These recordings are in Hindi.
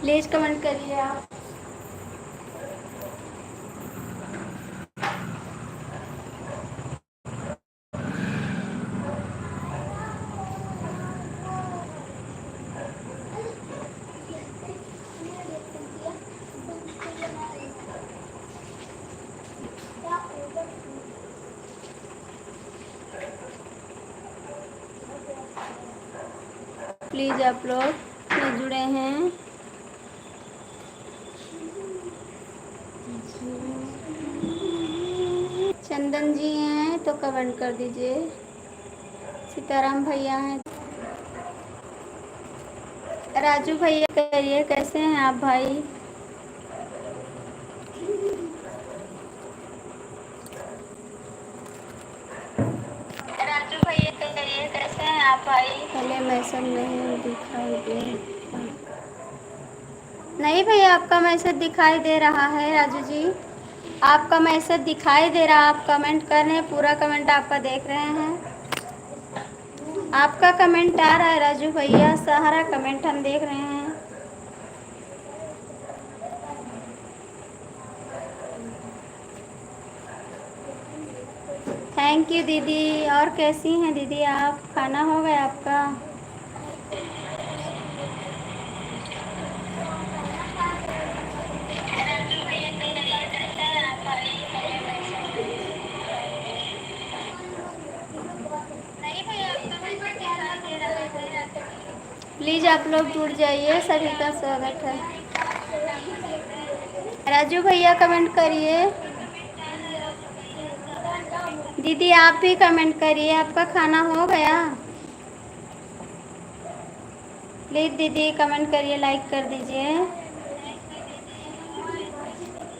प्लीज़ कमेंट करिए आप। प्लीज़ आप लोग जो जुड़े हैं चंदन जी हैं तो कमेंट कर दीजिए। सीताराम भैया हैं। राजू भैया करिए, कैसे हैं आप भाई? राजू भैया करिए, कैसे हैं आप भाई? पहले मैसेज नहीं दिखाई दे। नहीं भैया, आपका मैसेज दिखाई दे रहा है राजू जी। आपका मैसेज दिखाई दे रहा, आप कमेंट कर रहे हैं, पूरा कमेंट आपका देख रहे हैं। आपका कमेंट आ रहा है राजू भैया, सारा कमेंट हम देख रहे हैं। थैंक यू दीदी। और कैसी हैं दीदी आप? खाना हो गया आपका? प्लीज़ आप लोग जुड़ जाइए, सभी का स्वागत है। राजू भैया कमेंट करिए। दीदी आप भी कमेंट करिए, आपका खाना हो गया? प्लीज़ दीदी कमेंट करिए, लाइक कर दीजिए।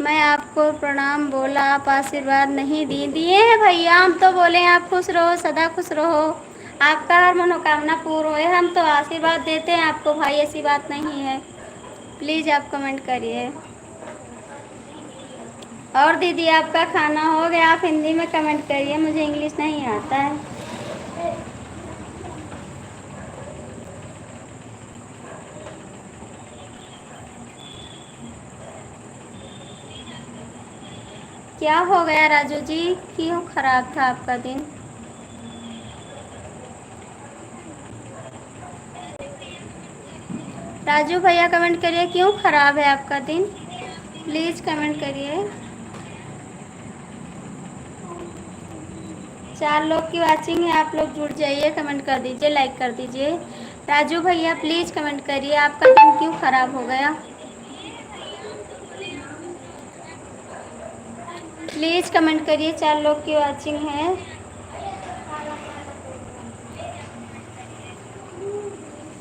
मैं आपको प्रणाम बोला, आप आशीर्वाद नहीं दिए हैं भैया। हम तो बोले हैं आप खुश रहो, सदा खुश रहो, आपका हर मनोकामना पूर्ण होए। हम तो आशीर्वाद देते हैं आपको भाई, ऐसी बात नहीं है। प्लीज़ आप कमेंट करिए। और दीदी आपका खाना हो गया? आप हिंदी में कमेंट करिए, मुझे इंग्लिश नहीं आता है। क्या हो गया राजू जी, क्यों ख़राब था आपका दिन? राजू भैया कमेंट करिए, क्यों ख़राब है आपका दिन? प्लीज़ कमेंट करिए। 4 लोग की वाचिंग है, आप लोग जुड़ जाइए, कमेंट कर दीजिए, लाइक कर दीजिए। राजू भैया प्लीज़ कमेंट करिए, आपका दिन क्यों ख़राब हो गया? प्लीज़ कमेंट करिए, 4 लोग की वाचिंग है।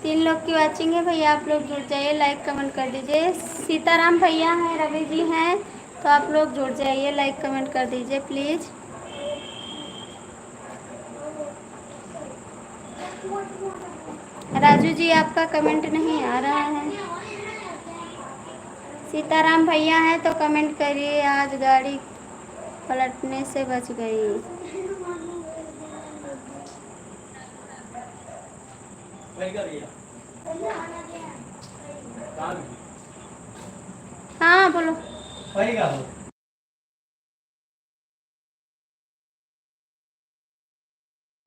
3 लोग की वाचिंग है भैया, आप लोग जुड़ जाइए, लाइक कमेंट कर दीजिए। सीताराम भैया हैं, रवि जी हैं, तो आप लोग जुड़ जाइए, लाइक कमेंट कर दीजिए प्लीज़। राजू जी आपका कमेंट नहीं आ रहा है। सीताराम भैया हैं तो कमेंट करिए, आज गाड़ी पलटने से बच गई। हाँ बोलो।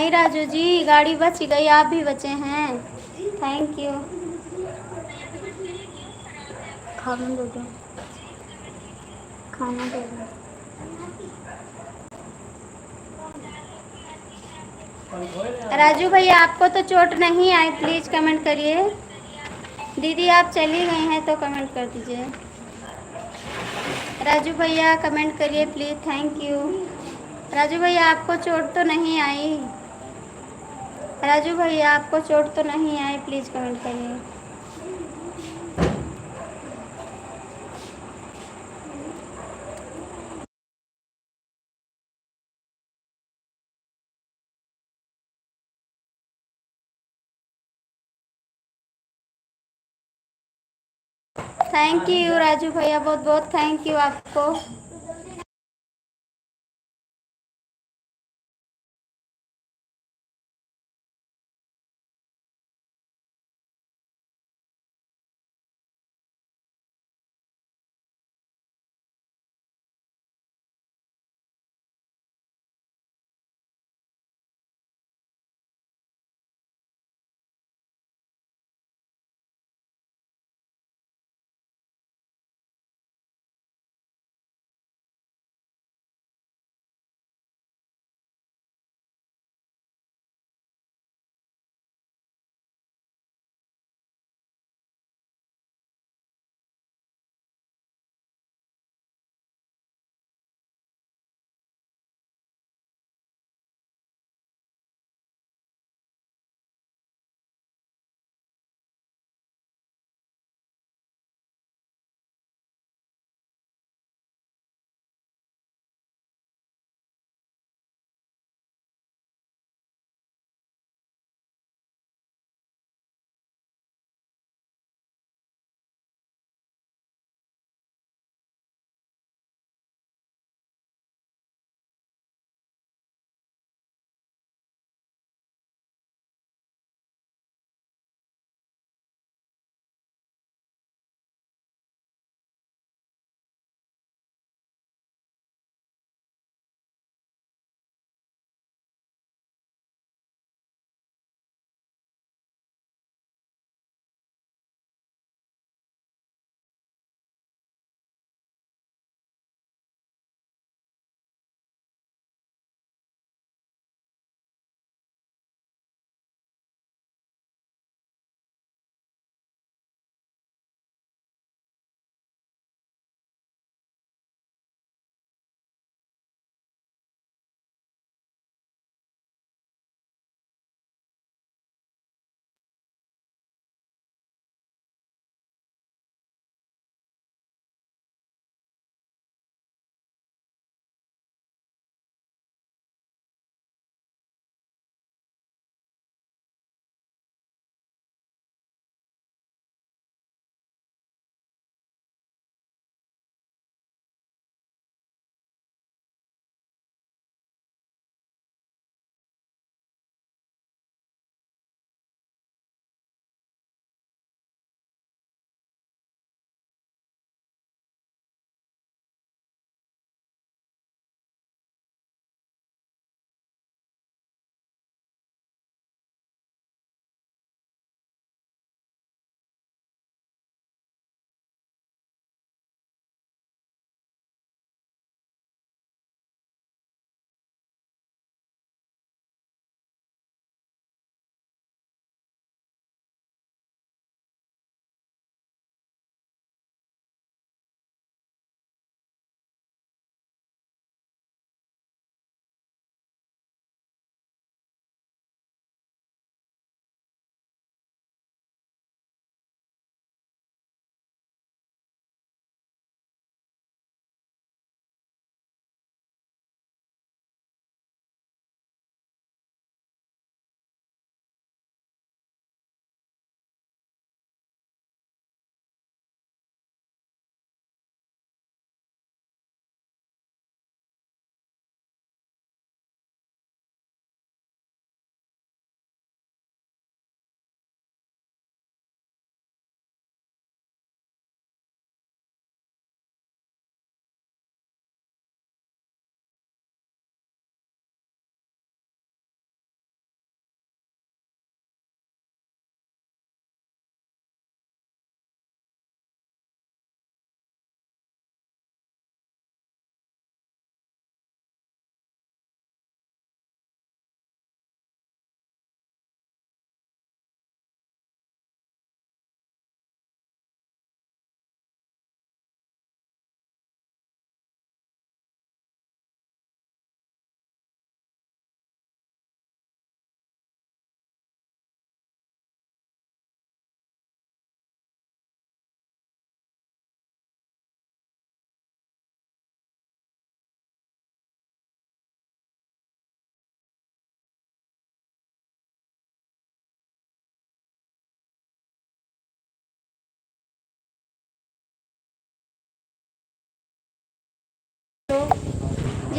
नहीं राजू जी, गाड़ी बच गई, आप भी बचे हैं। Thank you. खाना दे दो, खाना दे दो। राजू भैया आपको तो चोट नहीं आई, प्लीज़ कमेंट करिए। दीदी आप चली गई हैं तो कमेंट कर दीजिए। राजू भैया कमेंट करिए प्लीज़, थैंक यू। राजू भैया आपको चोट तो नहीं आई? राजू भैया आपको चोट तो नहीं आई, प्लीज़ कमेंट करिए। थैंक यू राजू भैया, बहुत बहुत थैंक यू आपको।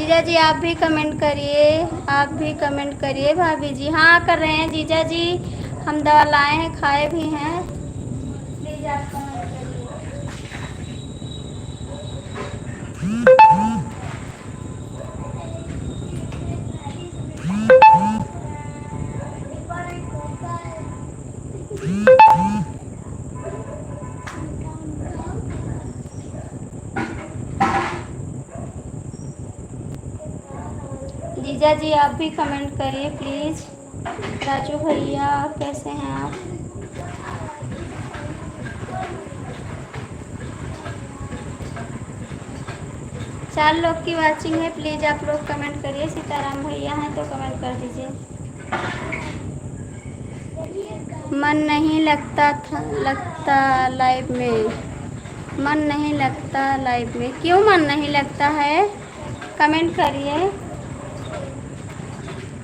जीजा जी आप भी कमेंट करिए, आप भी कमेंट करिए। भाभी जी हाँ कर रहे हैं जीजा जी, हम दवा लाए हैं, खाए भी हैं। प्लीज़ आप कमेंट करिए। जीजा जी आप भी कमेंट करिए प्लीज़। राजू भैया कैसे हैं आप? 4 लोग की वाचिंग है, प्लीज़ आप लोग कमेंट करिए। सीताराम भैया हैं तो कमेंट कर दीजिए। मन नहीं लगता लाइव में, मन नहीं लगता लाइव में, क्यों मन नहीं लगता है? कमेंट करिए,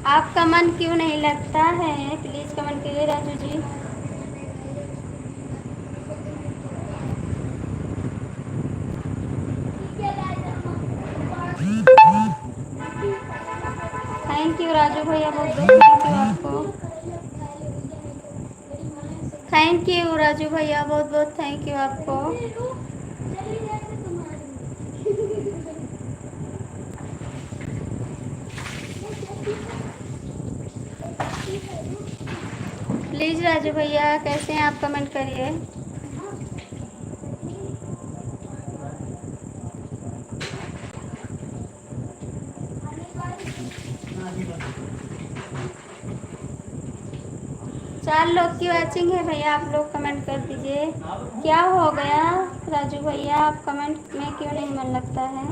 आपका मन क्यों नहीं लगता है? प्लीज़ कमेंट करिए राजू जी। थैंक यू राजू भैया, बहुत बहुत थैंक यू आपको। थैंक यू राजू भैया, बहुत बहुत थैंक यू आपको। प्लीज़ राजू भैया कैसे हैं आप? कमेंट करिए। चार लोग की वाचिंग है भैया, आप लोग कमेंट कर दीजिए। क्या हो गया राजू भैया, आप कमेंट में क्यों नहीं मन लगता है?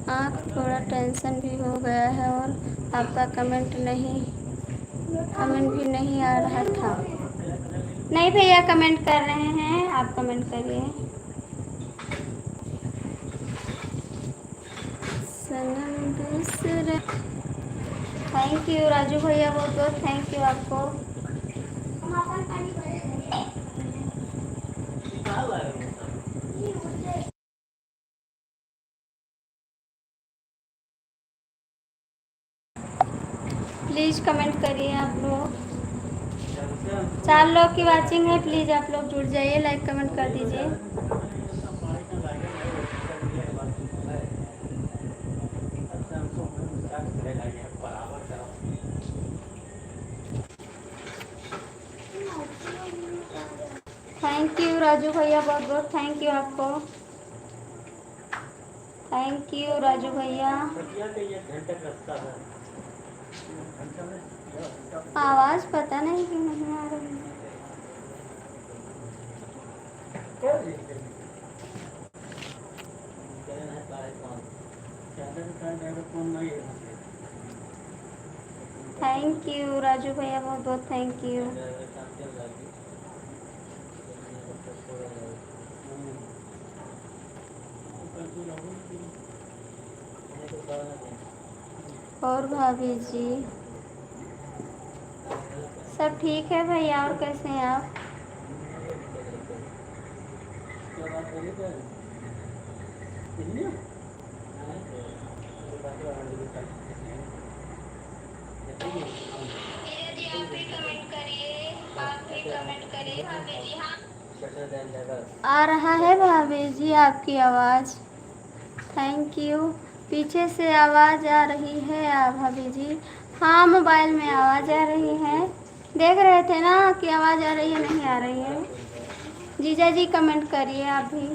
आँख थोड़ा टेंशन भी हो गया है और आपका कमेंट भी नहीं आ रहा था। नहीं भैया कमेंट कर रहे हैं, आप कमेंट करिए। सनम दूसरा। थैंक यू राजू भैया, बहुत बहुत थैंक यू आपको। प्लीज़ कमेंट करिए आप लोग। 4 लोग की वाचिंग है, प्लीज़ आप लोग जुड़ जाइए, लाइक कमेंट कर दीजिए। थैंक यू राजू भैया, बहुत बहुत थैंक यू आपको। थैंक यू राजू भैया। आवाज़ पता नहीं क्यों नहीं आ रही है। थैंक यू राजू भैया, बहुत बहुत थैंक यू। और भाभी जी सब ठीक है भैया, और कैसे हैं आप? आ रहा है भाभी जी आपकी आवाज़। Thank you. पीछे से आवाज़ आ रही है भाभी जी। हाँ मोबाइल में आवाज़ आ रही है, देख रहे थे ना कि आवाज़ आ रही है नहीं आ रही है। जीजा जी कमेंट करिए आप भी।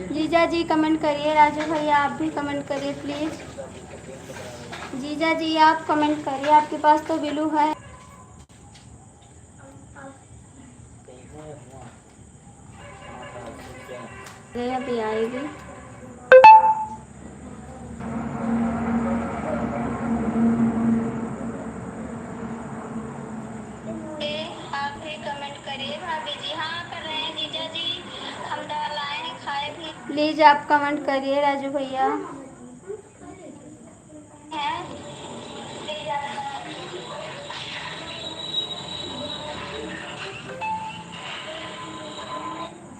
जीजा जी कमेंट करिए, राजू भैया आप भी कमेंट करिए प्लीज़। जीजा जी आप कमेंट करिए, आपके पास तो बिलू है। अभी आएगी। आप भी कमेंट करिए भाभी जी। हाँ कर रहे हैं जीजा जी, हम दवा लाए हैं, खाए भी। प्लीज़ आप कमेंट करिए राजू भैया।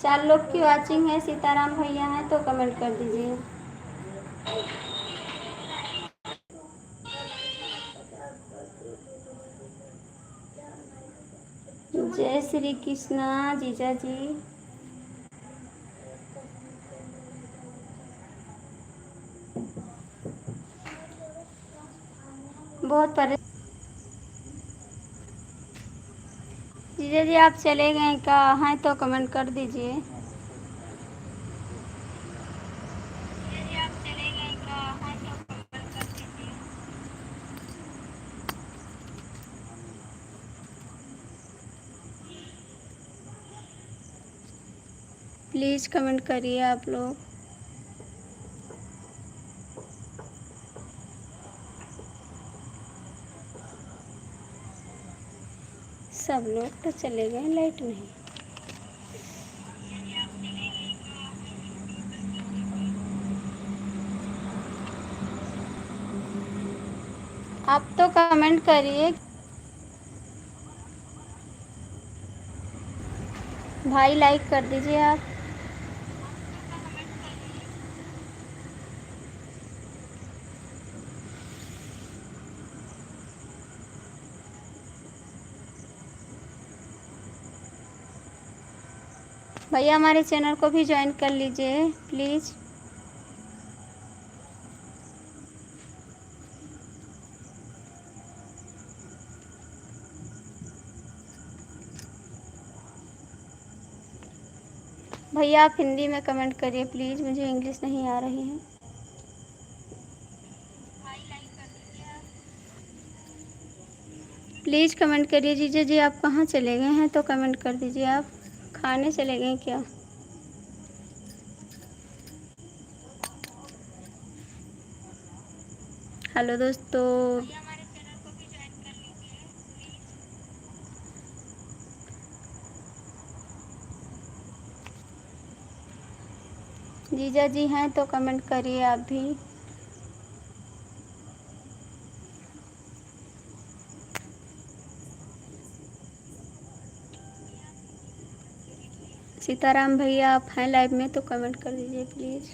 4 लोग की वॉचिंग है। सीताराम भैया हैं तो कमेंट कर दीजिए। जय श्री कृष्णा जीजा जी। बहुत परे जीजा जी, आप चले गए क्या हैं तो कमेंट कर दीजिए। प्लीज़ कमेंट करिए आप लोग। सब लोग तो चले गए, लाइट नहीं। आप तो कमेंट करिए भाई, लाइक कर दीजिए आप। भैया हमारे चैनल को भी ज्वाइन कर लीजिए प्लीज़। भैया आप हिंदी में कमेंट करिए प्लीज़, मुझे इंग्लिश नहीं आ रही है। प्लीज़ कमेंट करिए। जीजा जी आप कहाँ चले गए हैं तो कमेंट कर दीजिए। आप खाने चले गए क्या? हेलो दोस्तों। जीजा जी हैं तो कमेंट करिए आप भी। सीताराम भैया आप हैं लाइव में तो कमेंट कर दीजिए प्लीज़।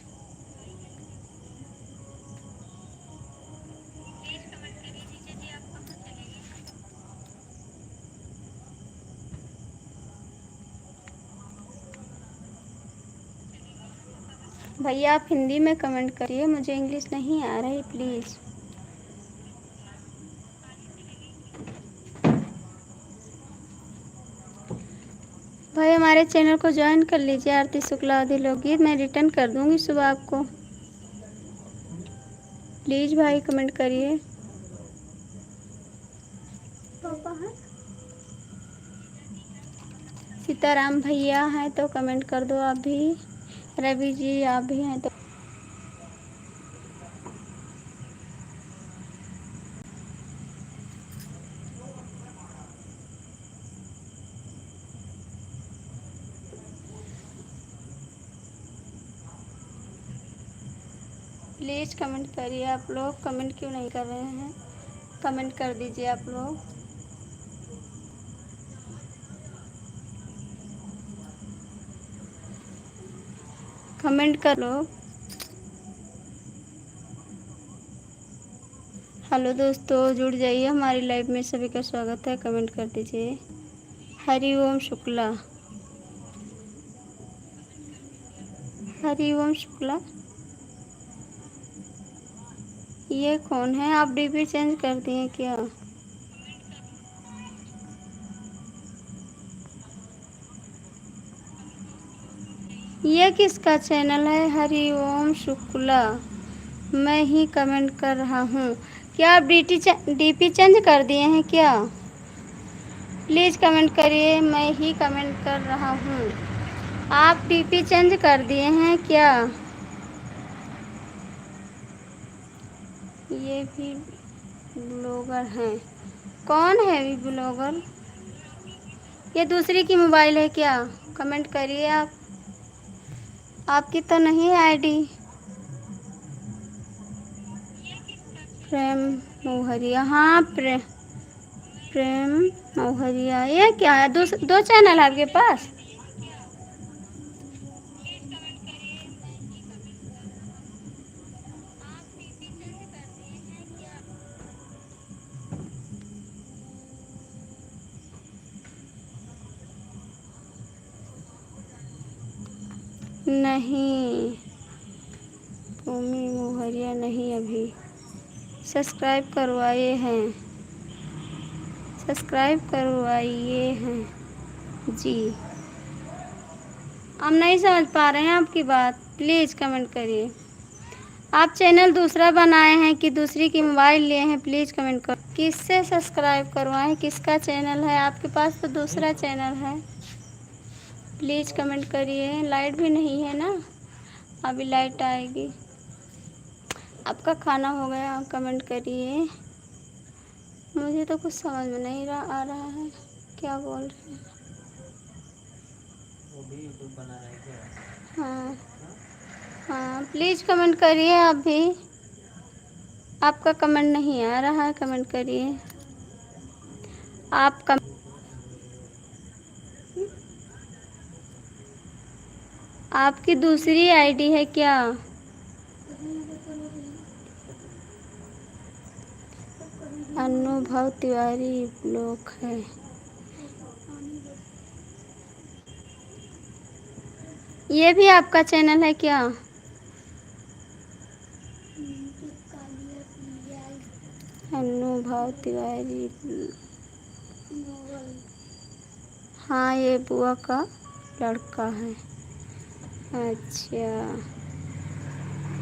भैया आप हिंदी में कमेंट करिए, मुझे इंग्लिश नहीं आ रही प्लीज़। भाई हमारे चैनल को ज्वाइन कर लीजिए। आरती शुक्ला आदि लोकगीत मैं रिटर्न कर दूंगी सुबह आपको। प्लीज़ भाई कमेंट करिए। पापा है? सीताराम भैया हैं तो कमेंट कर दो आप भी। रवि जी आप भी हैं तो प्लीज़ कमेंट करिए। आप लोग कमेंट क्यों नहीं कर रहे हैं? कमेंट कर दीजिए आप लोग। कमेंट कर लो। हेलो दोस्तों, जुड़ जाइए हमारी लाइव में, सभी का स्वागत है। कमेंट कर दीजिए। हरिओम शुक्ला। हरिओम शुक्ला ये कौन है? आप डीपी चेंज कर दिए क्या? ये किसका चैनल है? हरिओम शुक्ला। मैं ही कमेंट कर रहा हूँ। क्या आप डीपी चेंज कर दिए हैं क्या? प्लीज़ कमेंट करिए। मैं ही कमेंट कर रहा हूँ। आप डीपी चेंज कर दिए हैं क्या? ये भी ब्लॉगर हैं? कौन है ये ब्लॉगर? ये दूसरी की मोबाइल है क्या? कमेंट करिए आप। आपकी तो नहीं है आईडी। प्रेम मौहरिया। हाँ प्रेम मौहरिया। ये क्या है? दो चैनल है आपके पास? नहीं, भूमि मोहरिया नहीं, अभी सब्सक्राइब करवाए हैं, सब्सक्राइब करवाइए हैं जी। हम नहीं समझ पा रहे हैं आपकी बात, प्लीज़ कमेंट करिए। आप चैनल दूसरा बनाए हैं कि दूसरी की मोबाइल लिए हैं, प्लीज़ कमेंट करो। किससे सब्सक्राइब करवाएं, किसका चैनल है? आपके पास तो दूसरा चैनल है, प्लीज़ कमेंट करिए। लाइट भी नहीं है ना, अभी लाइट आएगी। आपका खाना हो गया? कमेंट करिए। मुझे तो कुछ समझ में नहीं आ रहा है क्या बोल रहे हैं। वो भी यूट्यूब बना रहे हैं क्या? हाँ हाँ, प्लीज़ कमेंट करिए आप भी। आपका कमेंट नहीं आ रहा है, कमेंट करिए। आप आपकी दूसरी आईडी है क्या? अनुभव तिवारी ब्लॉक है। ये भी आपका चैनल है क्या? अनुभव तिवारी, हाँ ये बुआ का लड़का है। अच्छा,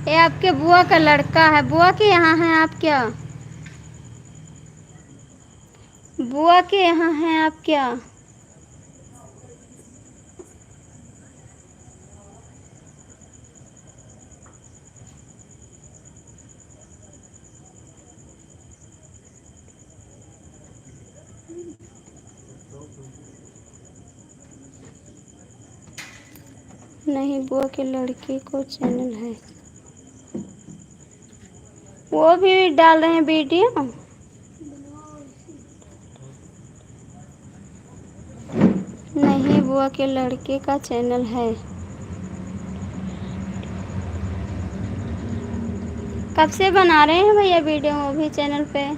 ये आपके बुआ का लड़का है। बुआ के यहाँ हैं आप क्या? बुआ के यहाँ हैं आप क्या? नहीं, बुआ के लड़के को चैनल है, वो भी डाल रहे हैं वीडियो। नहीं, बुआ के लड़के का चैनल है। कब से बना रहे हैं भैया वीडियो वो भी चैनल पे?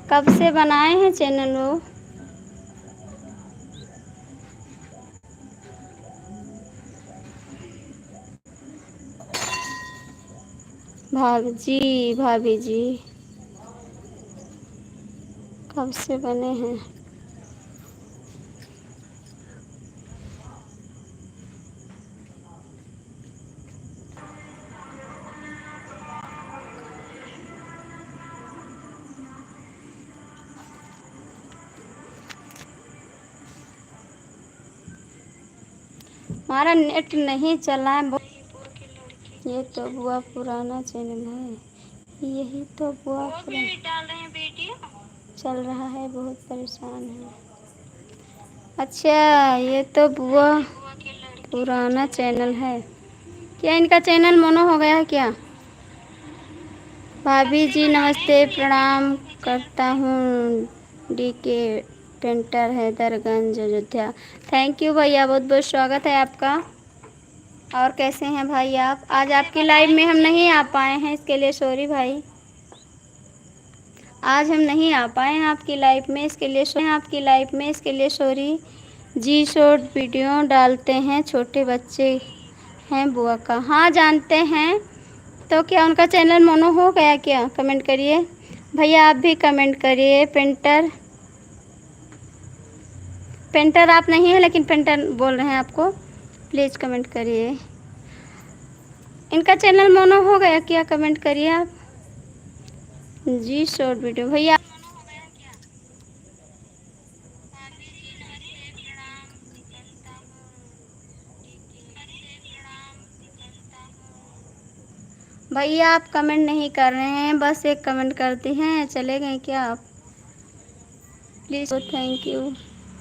कब से बनाए हैं चैनल वो? भाभी जी कब से बने हैं? हमारा नेट नहीं चला है। ये तो बुआ पुराना चैनल है, यही तो बुआ डाल रहे हैं वीडियो। चल रहा है, बहुत परेशान है। अच्छा, ये तो बुआ पुराना चैनल है क्या? इनका चैनल मोनो हो गया है क्या? भाभी जी नमस्ते, प्रणाम करता हूँ। DK painter Haidarganj Ayodhya. Thank you भैया, बहुत बहुत स्वागत है आपका। और कैसे हैं भाई आप? आज आपकी लाइव में हम नहीं आ पाए हैं, इसके लिए सॉरी भाई। आज हम नहीं आ पाए हैं आपकी लाइव में, इसके लिए सॉरी। जी शॉर्ट वीडियो डालते हैं, छोटे बच्चे हैं बुआ का। हाँ जानते हैं, तो क्या उनका चैनल मोनो हो गया क्या? कमेंट करिए भैया, आप भी कमेंट करिए। पेंटर आप नहीं हैं, लेकिन पेंटर बोल रहे हैं आपको, प्लीज़ कमेंट करिए। इनका चैनल मोनो हो गया क्या? कमेंट करिए आप। जी शॉर्ट वीडियो भैया। भैया आप कमेंट नहीं कर रहे हैं, बस एक कमेंट करते हैं, चले गए क्या आप? Please thank you.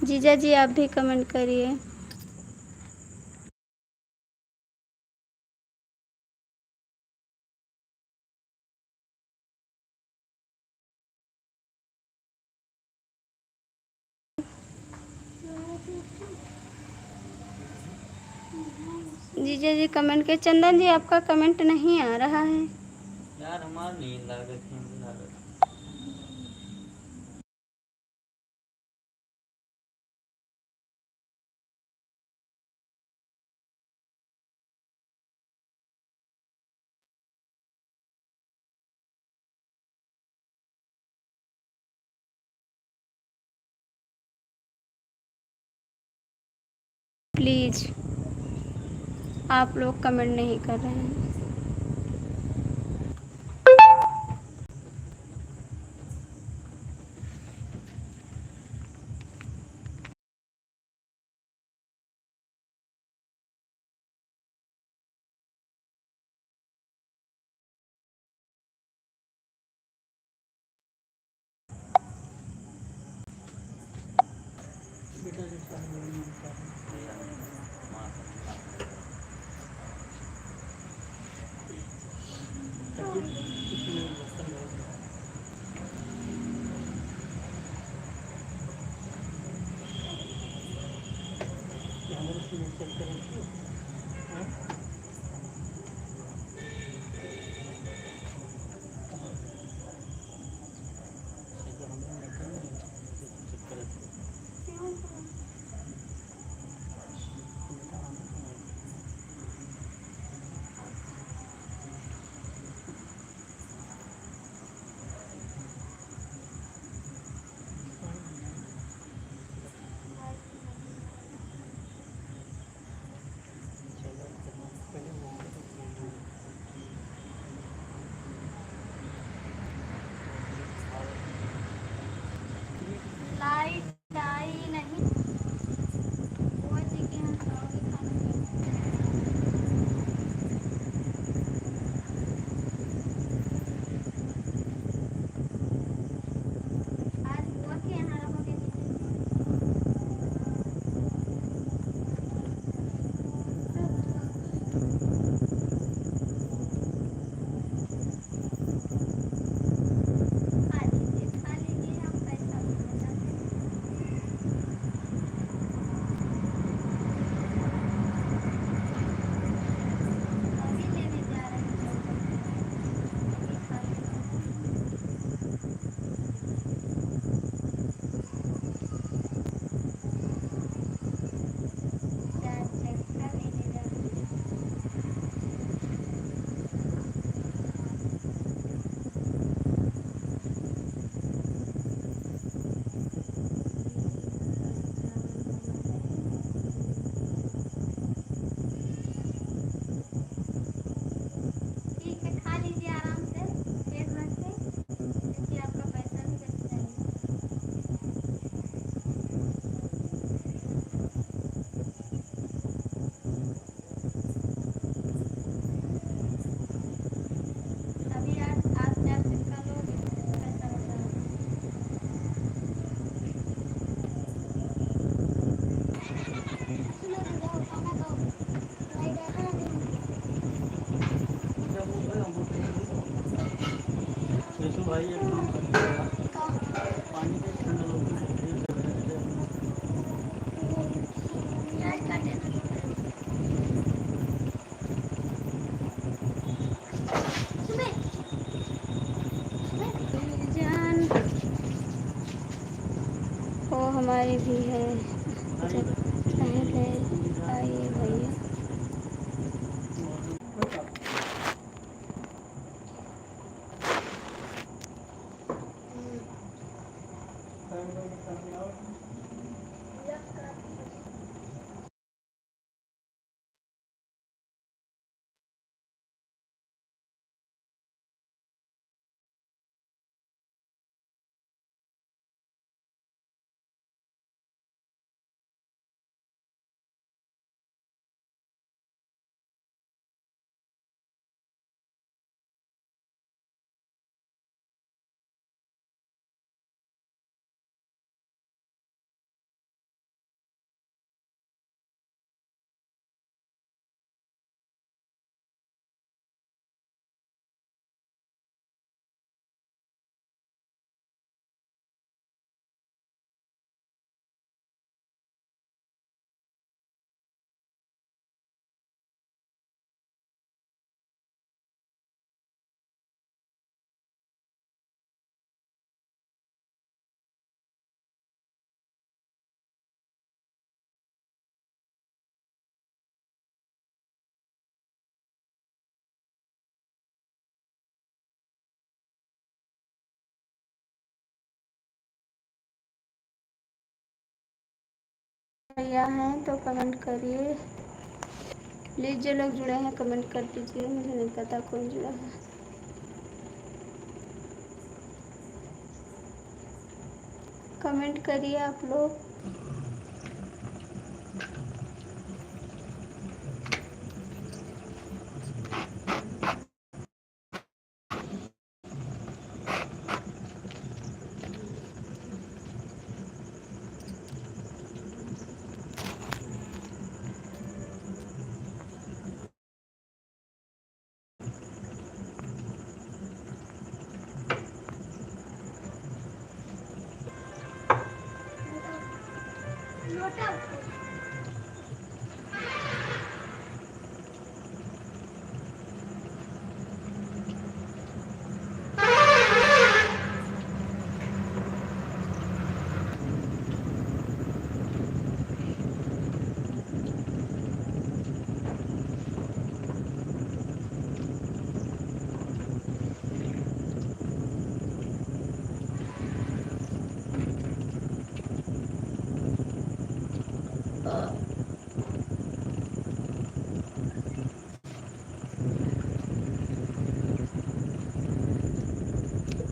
जीजा जी आप भी कमेंट करिए। जीजा जी कमेंट के। चंदन जी आपका कमेंट नहीं आ रहा है यार, हमारा नींद लागत। प्लीज़। आप लोग कमेंट नहीं कर रहे हैं। लाइट आई नहीं। वो जी के यहाँ खाओगे खाना। आज बुआ के यहाँ रहोगे खा लीजिए हम पैसा बचा अभी लेने जा रहे हैं। अभी खा लीजिए। चार चक्का लेने जा रहे हैं। ठीक है खा लीजिए आराम से पेट भर के, क्योंकि आपका पैसा भी बच जाएगा। अभी आप चार चक्का लोगे पैसा बचा। भाई एक काम करिएगा, पानी के ठंडा जान वो हमारी भी है। जब पहले आइए भैया। भैया हैं तो कमेंट करिए प्लीज़। जो लोग जुड़े हैं कमेंट कर दीजिए, मुझे नहीं पता कौन जुड़ा है। कमेंट करिए आप लोग।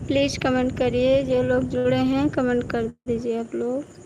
प्लीज़ कमेंट करिए, जो लोग जुड़े हैं कमेंट कर दीजिए आप लोग।